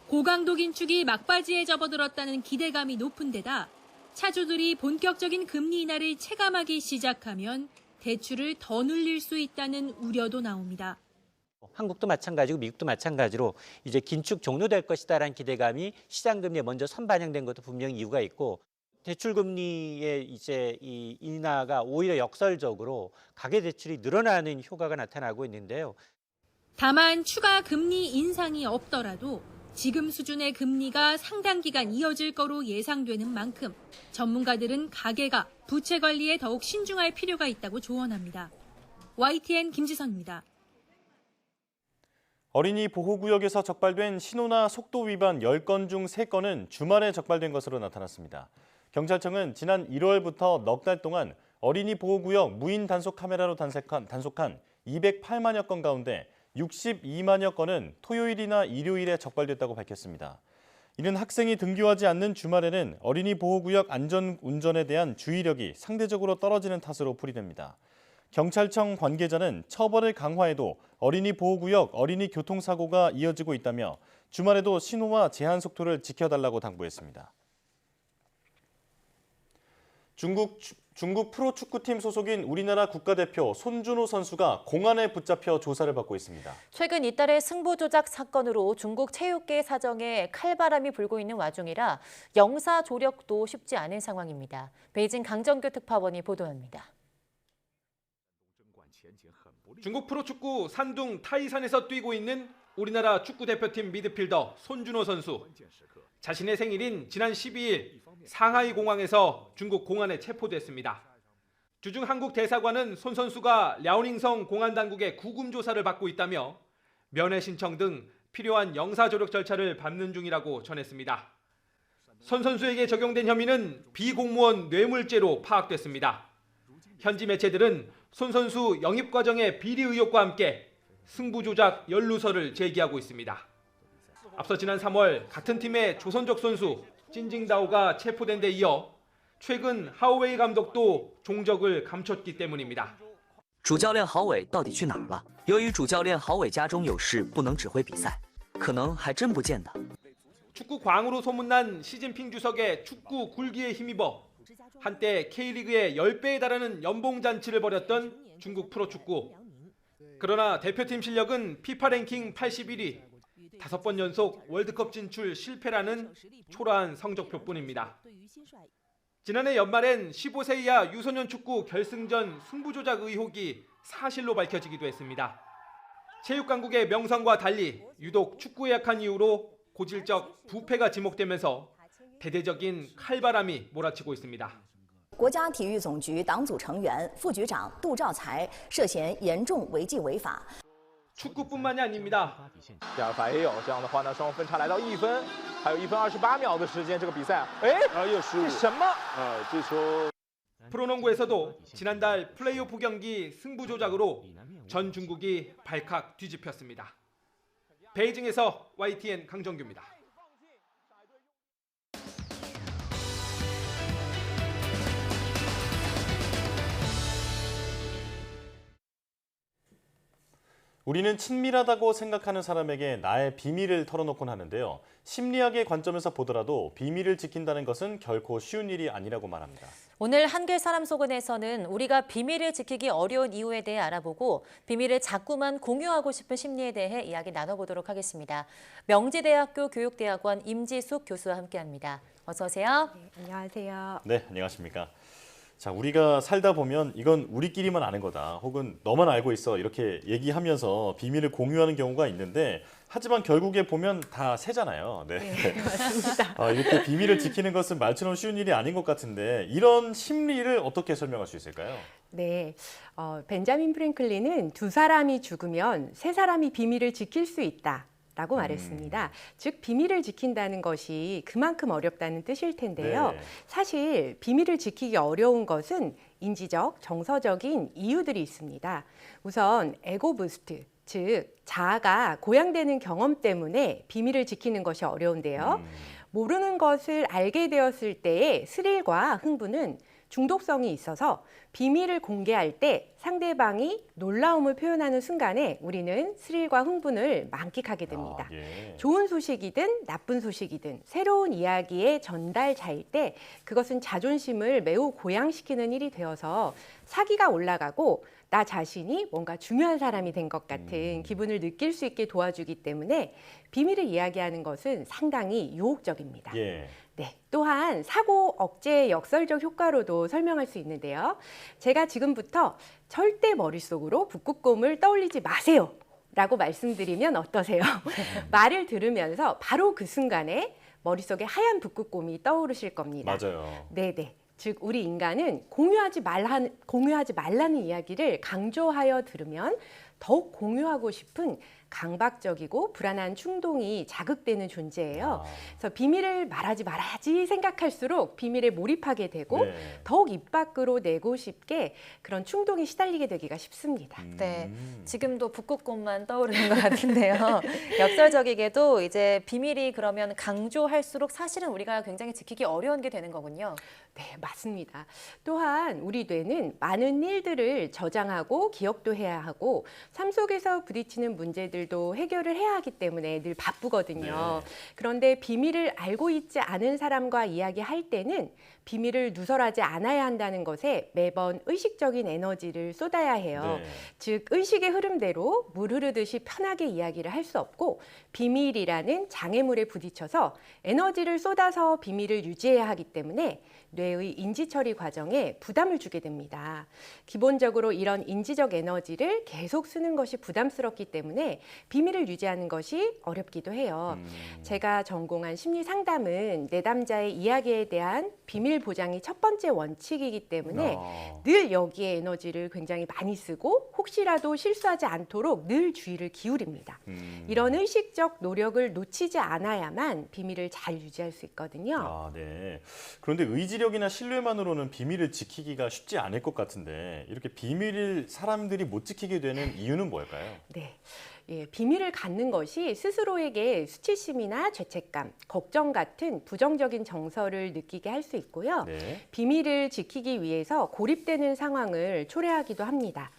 고강도 긴축이 막바지에 접어들었다는 기대감이 높은 데다 차주들이 본격적인 금리 인하를 체감하기 시작하면 대출을 더 늘릴 수 있다는 우려도 나옵니다. 한국도 마찬가지고 미국도 마찬가지로 이제 긴축 종료될 것이다라는 기대감이 시장 금리에 먼저 선반영된 것도 분명히 이유가 있고 대출 금리의 이제 이 인하가 오히려 역설적으로 가계 대출이 늘어나는 효과가 나타나고 있는데요. 다만 추가 금리 인상이 없더라도 지금 수준의 금리가 상당 기간 이어질 거로 예상되는 만큼 전문가들은 가계가 부채 관리에 더욱 신중할 필요가 있다고 조언합니다. YTN 김지선입니다. 어린이 보호구역에서 적발된 신호나 속도 위반 10건 중 3건은 주말에 적발된 것으로 나타났습니다. 경찰청은 지난 1월부터 넉 달 동안 어린이 보호구역 무인 단속 카메라로 단속한 208만여 건 가운데 62만여 건은 토요일이나 일요일에 적발됐다고 밝혔습니다. 이는 학생이 등교하지 않는 주말에는 어린이 보호구역 안전운전에 대한 주의력이 상대적으로 떨어지는 탓으로 풀이됩니다. 경찰청 관계자는 처벌을 강화해도 어린이 보호구역 어린이 교통사고가 이어지고 있다며 주말에도 신호와 제한 속도를 지켜달라고 당부했습니다. 중국 프로축구팀 소속인 우리나라 국가대표 손준호 선수가 공안에 붙잡혀 조사를 받고 있습니다. 최근 잇따른 승부 조작 사건으로 중국 체육계 사정에 칼바람이 불고 있는 와중이라 영사 조력도 쉽지 않은 상황입니다. 베이징 강정규 특파원이 보도합니다. 중국 프로축구 산둥 타이산에서 뛰고 있는 우리나라 축구대표팀 미드필더 손준호 선수. 자신의 생일인 지난 12일 상하이 공항에서 중국 공안에 체포됐습니다. 주중 한국 대사관은 손 선수가 랴오닝성 공안당국의 구금 조사를 받고 있다며 면회 신청 등 필요한 영사 조력 절차를 밟는 중이라고 전했습니다. 손 선수에게 적용된 혐의는 비공무원 뇌물죄로 파악됐습니다. 현지 매체들은 손 선수 영입 과정의 비리 의혹과 함께 승부 조작 연루설을 제기하고 있습니다. 앞서 지난 3월 같은 팀의 조선족 선수 찐징다오가 체포된 데 이어 최근 하오웨이 감독도 종적을 감췄기 때문입니다. 主教练郝伟到底去哪儿了？由于主教练郝伟家中有事，不能指挥比赛，可能还真不见得。 축구 광으로 소문난 시진핑 주석의 축구 굴기에 힘입어 한때 K리그의 10배에 달하는 연봉 잔치를 벌였던 중국 프로축구. 그러나 대표팀 실력은 피파 랭킹 81위, 5번 연속 월드컵 진출 실패라는 초라한 성적표뿐입니다. 지난해 연말엔 15세 이하 유소년 축구 결승전 승부 조작 의혹이 사실로 밝혀지기도 했습니다. 체육강국의 명성과 달리 유독 축구에 약한 이유로 고질적 부패가 지목되면서 대대적인 칼바람이 몰아치고 있습니다. 国家体育总局党组成员、副局长杜兆才涉嫌严重违纪违法。 축구뿐만이 아닙니다. 第二罚也有，这样的话呢，双方分差来到1分，还有1分28秒的时间，这个比赛，又失误，这什么？这球。 프로농구에서도 지난달 플레이오프 경기 승부 조작으로 전 중국이 발칵 뒤집혔습니다. 베이징에서 YTN 강정규입니다. 우리는 친밀하다고 생각하는 사람에게 나의 비밀을 털어놓곤 하는데요. 심리학의 관점에서 보더라도 비밀을 지킨다는 것은 결코 쉬운 일이 아니라고 말합니다. 오늘 한글 사람 속은에서는 우리가 비밀을 지키기 어려운 이유에 대해 알아보고 비밀을 자꾸만 공유하고 싶은 심리에 대해 이야기 나눠보도록 하겠습니다. 명지대학교 교육대학원 임지숙 교수와 함께합니다. 어서 오세요. 네, 안녕하세요. 네, 안녕하십니까. 자, 우리가 살다 보면 이건 우리끼리만 아는 거다, 혹은 너만 알고 있어, 이렇게 얘기하면서 비밀을 공유하는 경우가 있는데, 하지만 결국에 보면 다 새잖아요. 네, 네, 맞습니다. 이렇게 비밀을 지키는 것은 말처럼 쉬운 일이 아닌 것 같은데, 이런 심리를 어떻게 설명할 수 있을까요? 네, 벤자민 프랭클린은 두 사람이 죽으면 세 사람이 비밀을 지킬 수 있다. 라고 말했습니다. 즉 비밀을 지킨다는 것이 그만큼 어렵다는 뜻일 텐데요. 네. 사실 비밀을 지키기 어려운 것은 인지적, 정서적인 이유들이 있습니다. 우선 에고 부스트, 즉 자아가 고양되는 경험 때문에 비밀을 지키는 것이 어려운데요. 모르는 것을 알게 되었을 때의 스릴과 흥분은 중독성이 있어서 비밀을 공개할 때 상대방이 놀라움을 표현하는 순간에 우리는 스릴과 흥분을 만끽하게 됩니다. 좋은 소식이든 나쁜 소식이든 새로운 이야기의 전달자일 때 그것은 자존심을 매우 고양시키는 일이 되어서 사기가 올라가고 나 자신이 뭔가 중요한 사람이 된 것 같은 기분을 느낄 수 있게 도와주기 때문에 비밀을 이야기하는 것은 상당히 유혹적입니다. 네, 또한 사고 억제의 역설적 효과로도 설명할 수 있는데요. 제가 지금부터 절대 머릿속으로 북극곰을 떠올리지 마세요 라고 말씀드리면 어떠세요? 말을 들으면서 바로 그 순간에 머릿속에 하얀 북극곰이 떠오르실 겁니다. 맞아요. 네네. 즉 우리 인간은 공유하지 말라는 이야기를 강조하여 들으면 더욱 공유하고 싶은 강박적이고 불안한 충동이 자극되는 존재예요. 그래서 비밀을 말하지 말아야지 생각할수록 비밀에 몰입하게 되고 더욱 입 밖으로 내고 싶게 그런 충동에 시달리게 되기가 쉽습니다. 네, 지금도 북극곰만 떠오르는 것 같은데요. 역설적이게도 이제 비밀이 그러면 강조할수록 사실은 우리가 굉장히 지키기 어려운 게 되는 거군요. 네, 맞습니다. 또한 우리 뇌는 많은 일들을 저장하고 기억도 해야 하고 삶 속에서 부딪히는 문제들도 해결을 해야 하기 때문에 늘 바쁘거든요. 그런데 비밀을 알고 있지 않은 사람과 이야기할 때는 비밀을 누설하지 않아야 한다는 것에 매번 의식적인 에너지를 쏟아야 해요. 즉 의식의 흐름대로 물 흐르듯이 편하게 이야기를 할 수 없고 비밀이라는 장애물에 부딪혀서 에너지를 쏟아서 비밀을 유지해야 하기 때문에 뇌의 인지 처리 과정에 부담을 주게 됩니다. 기본적으로 이런 인지적 에너지를 계속 쓰는 것이 부담스럽기 때문에 비밀을 유지하는 것이 어렵기도 해요. 제가 전공한 심리 상담은 내담자의 이야기에 대한 비밀 보장이 첫 번째 원칙이기 때문에 늘 여기에 에너지를 굉장히 많이 쓰고 혹시라도 실수하지 않도록 늘 주의를 기울입니다. 이런 의식적 노력을 놓치지 않아야만 비밀을 잘 유지할 수 있거든요. 아, 네. 그런데 의지력이나 신뢰만으로는 비밀을 지키기가 쉽지 않을 것 같은데 이렇게 비밀을 사람들이 못 지키게 되는 이유는 뭘까요? 네. 예, 비밀을 갖는 것이 스스로에게 수치심이나 죄책감, 걱정 같은 부정적인 정서를 느끼게 할 수 있고요. 네. 비밀을 지키기 위해서 고립되는 상황을 초래하기도 합니다.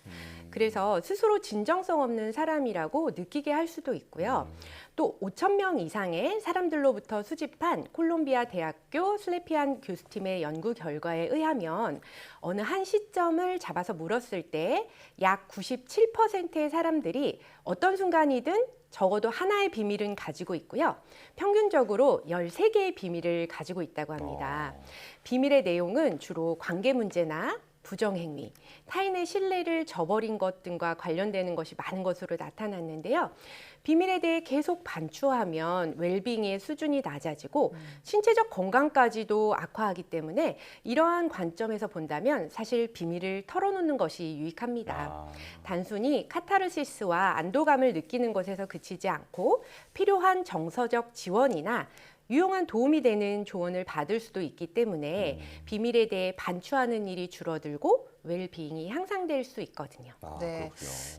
그래서 스스로 진정성 없는 사람이라고 느끼게 할 수도 있고요. 또 5,000명 이상의 사람들로부터 수집한 콜롬비아 대학교 슬래피안 교수팀의 연구 결과에 의하면 어느 한 시점을 잡아서 물었을 때 약 97%의 사람들이 어떤 순간이든 적어도 하나의 비밀은 가지고 있고요. 평균적으로 13개의 비밀을 가지고 있다고 합니다. 비밀의 내용은 주로 관계 문제나 부정행위, 타인의 신뢰를 저버린 것 등과 관련되는 것이 많은 것으로 나타났는데요. 비밀에 대해 계속 반추하면 웰빙의 수준이 낮아지고 신체적 건강까지도 악화하기 때문에 이러한 관점에서 본다면 사실 비밀을 털어놓는 것이 유익합니다. 단순히 카타르시스와 안도감을 느끼는 것에서 그치지 않고 필요한 정서적 지원이나 유용한 도움이 되는 조언을 받을 수도 있기 때문에 비밀에 대해 반추하는 일이 줄어들고 웰빙이 향상될 수 있거든요. 네.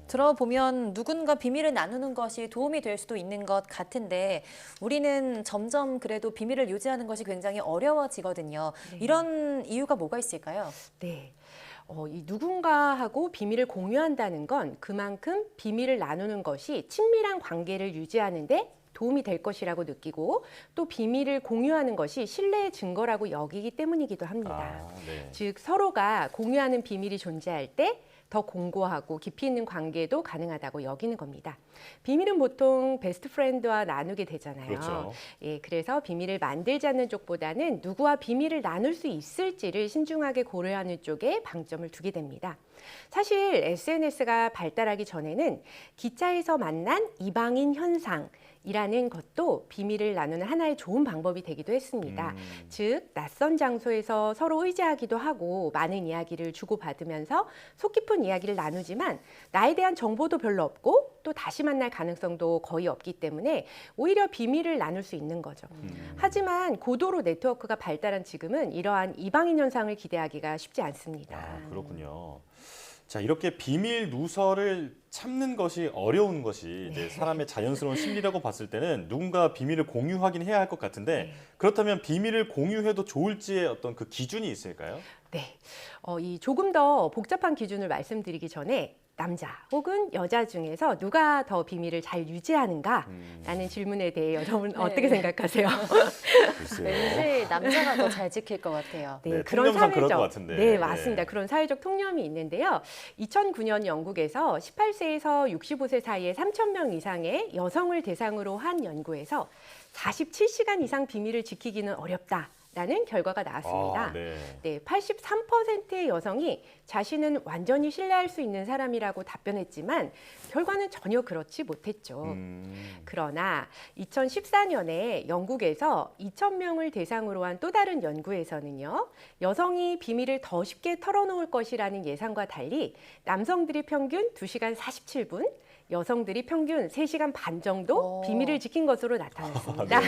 들어보면 누군가 비밀을 나누는 것이 도움이 될 수도 있는 것 같은데 우리는 점점 그래도 비밀을 유지하는 것이 굉장히 어려워지거든요. 이런 이유가 뭐가 있을까요? 네. 이 누군가하고 비밀을 공유한다는 건 그만큼 비밀을 나누는 것이 친밀한 관계를 유지하는 데 도움이 될 것이라고 느끼고 또 비밀을 공유하는 것이 신뢰의 증거라고 여기기 때문이기도 합니다. 네. 즉 서로가 공유하는 비밀이 존재할 때 더 공고하고 깊이 있는 관계도 가능하다고 여기는 겁니다. 비밀은 보통 베스트 프렌드와 나누게 되잖아요. 그렇죠. 예, 그래서 비밀을 만들자는 쪽보다는 누구와 비밀을 나눌 수 있을지를 신중하게 고려하는 쪽에 방점을 두게 됩니다. 사실 SNS가 발달하기 전에는 기차에서 만난 이방인 현상 이라는 것도 비밀을 나누는 하나의 좋은 방법이 되기도 했습니다. 즉 낯선 장소에서 서로 의지하기도 하고 많은 이야기를 주고받으면서 속 깊은 이야기를 나누지만 나에 대한 정보도 별로 없고 또 다시 만날 가능성도 거의 없기 때문에 오히려 비밀을 나눌 수 있는 거죠. 하지만 고도로 네트워크가 발달한 지금은 이러한 이방인 현상을 기대하기가 쉽지 않습니다. 그렇군요. 자, 이렇게 비밀 누설을 참는 것이 어려운 것이 이제 사람의 자연스러운 심리라고 봤을 때는 누군가 비밀을 공유하긴 해야 할 것 같은데 그렇다면 비밀을 공유해도 좋을지의 어떤 그 기준이 있을까요? 네, 이 조금 더 복잡한 기준을 말씀드리기 전에 남자 혹은 여자 중에서 누가 더 비밀을 잘 유지하는가라는 질문에 대해 여러분 어떻게 생각하세요? 왠지 남자가 더 잘 지킬 것 같아요. 네, 그런 그럴 것 같은데. 네, 맞습니다. 그런 사회적 통념이 있는데요. 2009년 영국에서 18세에서 65세 사이에 3,000명 이상의 여성을 대상으로 한 연구에서 47시간 이상 비밀을 지키기는 어렵다. 라는 결과가 나왔습니다. 네, 83%의 여성이 자신은 완전히 신뢰할 수 있는 사람이라고 답변했지만 결과는 전혀 그렇지 못했죠. 그러나 2014년에 영국에서 2,000명을 대상으로 한 또 다른 연구에서는요. 여성이 비밀을 더 쉽게 털어놓을 것이라는 예상과 달리 남성들이 평균 2시간 47분, 여성들이 평균 3시간 반 정도 비밀을 지킨 것으로 나타났습니다.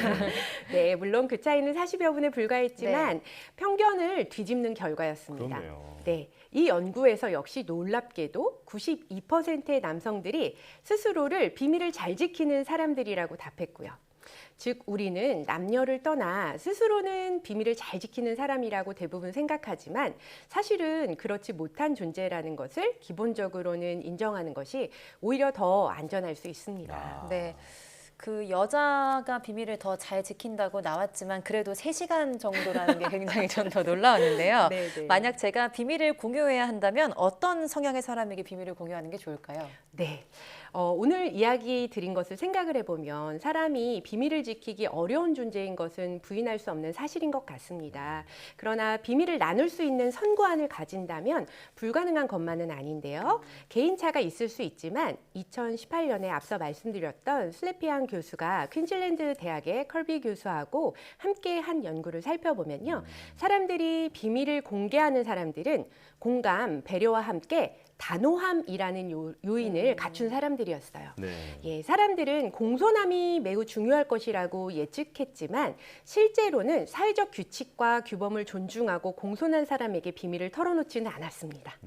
네, 물론 그 차이는 40여 분에 불과했지만 편견을 뒤집는 결과였습니다. 네, 이 연구에서 역시 놀랍게도 92%의 남성들이 스스로를 비밀을 잘 지키는 사람들이라고 답했고요. 즉 우리는 남녀를 떠나 스스로는 비밀을 잘 지키는 사람이라고 대부분 생각하지만 사실은 그렇지 못한 존재라는 것을 기본적으로는 인정하는 것이 오히려 더 안전할 수 있습니다. 네. 그 여자가 비밀을 더 잘 지킨다고 나왔지만 그래도 3시간 정도라는 게 굉장히 전 더 놀라웠는데요. 만약 제가 비밀을 공유해야 한다면 어떤 성향의 사람에게 비밀을 공유하는 게 좋을까요? 네. 오늘 이야기 드린 것을 생각을 해보면 사람이 비밀을 지키기 어려운 존재인 것은 부인할 수 없는 사실인 것 같습니다. 그러나 비밀을 나눌 수 있는 선구안을 가진다면 불가능한 것만은 아닌데요. 개인차가 있을 수 있지만 2018년에 앞서 말씀드렸던 슬래피안 교수가 퀸즐랜드 대학의 컬비 교수하고 함께 한 연구를 살펴보면요. 사람들이 비밀을 공개하는 사람들은 공감, 배려와 함께 단호함이라는 요인을 갖춘 사람들이었어요. 네. 예, 사람들은 공손함이 매우 중요할 것이라고 예측했지만 실제로는 사회적 규칙과 규범을 존중하고 공손한 사람에게 비밀을 털어놓지는 않았습니다.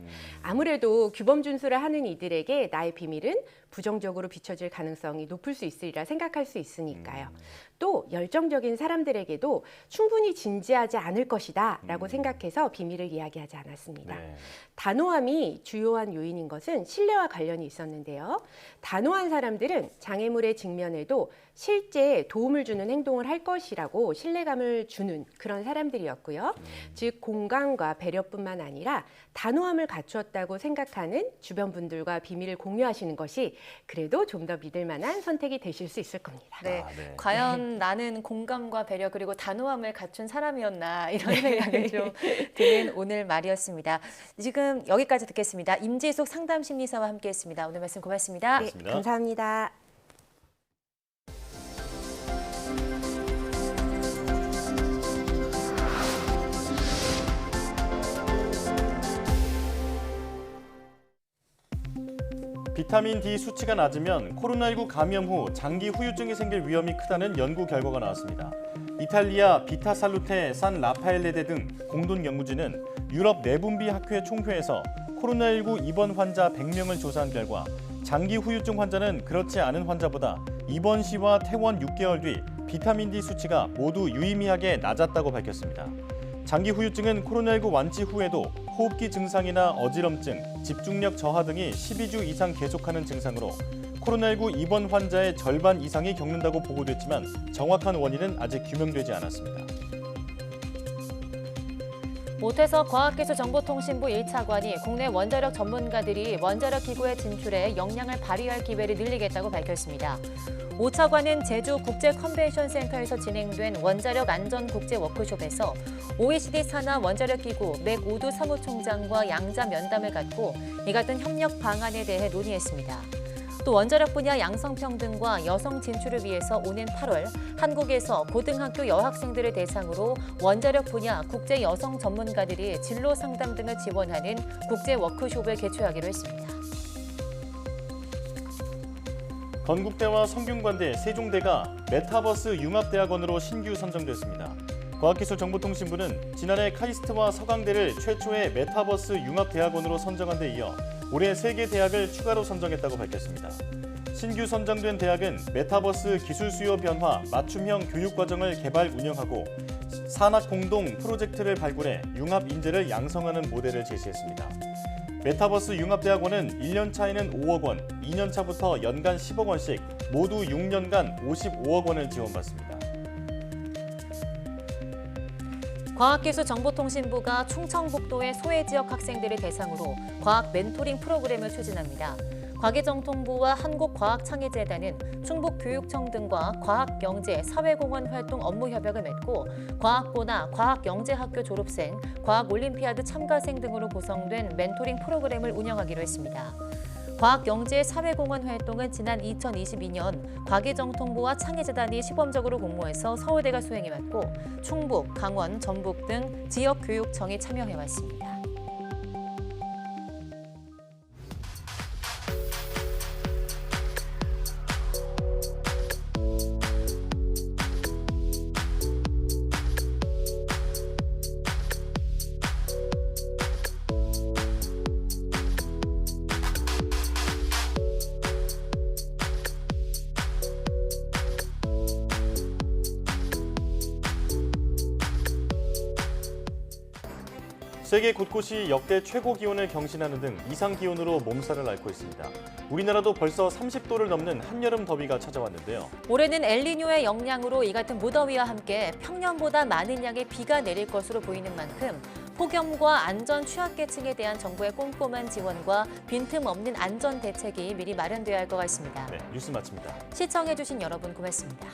아무래도 규범 준수를 하는 이들에게 나의 비밀은 부정적으로 비춰질 가능성이 높을 수 있으리라 생각할 수 있으니까요. 또 열정적인 사람들에게도 충분히 진지하지 않을 것이다 라고 생각해서 비밀을 이야기하지 않았습니다. 네. 단호함이 주요한 요인인 것은 신뢰와 관련이 있었는데요. 단호한 사람들은 장애물에 직면해도 실제 도움을 주는 행동을 할 것이라고 신뢰감을 주는 그런 사람들이었고요. 즉 공감과 배려뿐만 아니라 단호함을 갖추었다고 생각하는 주변 분들과 비밀을 공유하시는 것이 그래도 좀 더 믿을 만한 선택이 되실 수 있을 겁니다. 네. 과연 나는 공감과 배려 그리고 단호함을 갖춘 사람이었나 이런 생각이 좀 드는 오늘 말이었습니다. 지금 여기까지 듣겠습니다. 임지숙 상담심리사와 함께했습니다. 오늘 말씀 고맙습니다. 네, 감사합니다. 비타민 D 수치가 낮으면 코로나19 감염 후 장기 후유증이 생길 위험이 크다는 연구 결과가 나왔습니다. 이탈리아 비타살루테 산 라파엘레데 등 공동 연구진은 유럽 내분비 학회 총회에서 코로나19 입원 환자 100명을 조사한 결과 장기 후유증 환자는 그렇지 않은 환자보다 입원 시와 퇴원 6개월 뒤 비타민 D 수치가 모두 유의미하게 낮았다고 밝혔습니다. 장기 후유증은 코로나19 완치 후에도 호흡기 증상이나 어지럼증, 집중력 저하 등이 12주 이상 계속하는 증상으로 코로나19 입원 환자의 절반 이상이 겪는다고 보고됐지만 정확한 원인은 아직 규명되지 않았습니다. 모태석 과학기술정보통신부 1차관이 국내 원자력 전문가들이 원자력 기구에 진출해 역량을 발휘할 기회를 늘리겠다고 밝혔습니다. 5차관은 제주 국제컨벤션센터에서 진행된 원자력 안전 국제 워크숍에서 OECD 산하 원자력 기구 맥 우드 사무총장과 양자 면담을 갖고 이 같은 협력 방안에 대해 논의했습니다. 또 원자력 분야 양성평등과 여성 진출을 위해서 오는 8월 한국에서 고등학교 여학생들을 대상으로 원자력 분야 국제 여성 전문가들이 진로 상담 등을 지원하는 국제 워크숍을 개최하기로 했습니다. 건국대와 성균관대, 세종대가 메타버스 융합대학원으로 신규 선정됐습니다. 과학기술정보통신부는 지난해 카이스트와 서강대를 최초의 메타버스 융합대학원으로 선정한 데 이어 올해 3개 대학을 추가로 선정했다고 밝혔습니다. 신규 선정된 대학은 메타버스 기술 수요 변화, 맞춤형 교육과정을 개발 운영하고 산학 공동 프로젝트를 발굴해 융합 인재를 양성하는 모델을 제시했습니다. 메타버스 융합대학원은 1년 차에는 5억 원, 2년 차부터 연간 10억 원씩 모두 6년간 55억 원을 지원받습니다. 과학기술정보통신부가 충청북도의 소외지역 학생들을 대상으로 과학 멘토링 프로그램을 추진합니다. 과기정통부와 한국과학창의재단은 충북교육청 등과 과학영재, 사회공헌 활동 업무 협약을 맺고 과학고나 과학영재학교 졸업생, 과학올림피아드 참가생 등으로 구성된 멘토링 프로그램을 운영하기로 했습니다. 과학영재 사회공헌 활동은 지난 2022년 과기정통부와 창의재단이 시범적으로 공모해서 서울대가 수행해왔고 충북, 강원, 전북 등 지역교육청이 참여해왔습니다. 세계 곳곳이 역대 최고 기온을 경신하는 등 이상 기온으로 몸살을 앓고 있습니다. 우리나라도 벌써 30도를 넘는 한여름 더위가 찾아왔는데요. 올해는 엘니뇨의 영향으로 이 같은 무더위와 함께 평년보다 많은 양의 비가 내릴 것으로 보이는 만큼 폭염과 안전 취약계층에 대한 정부의 꼼꼼한 지원과 빈틈없는 안전 대책이 미리 마련되어야 할 것 같습니다. 네, 뉴스 마칩니다. 시청해주신 여러분 고맙습니다.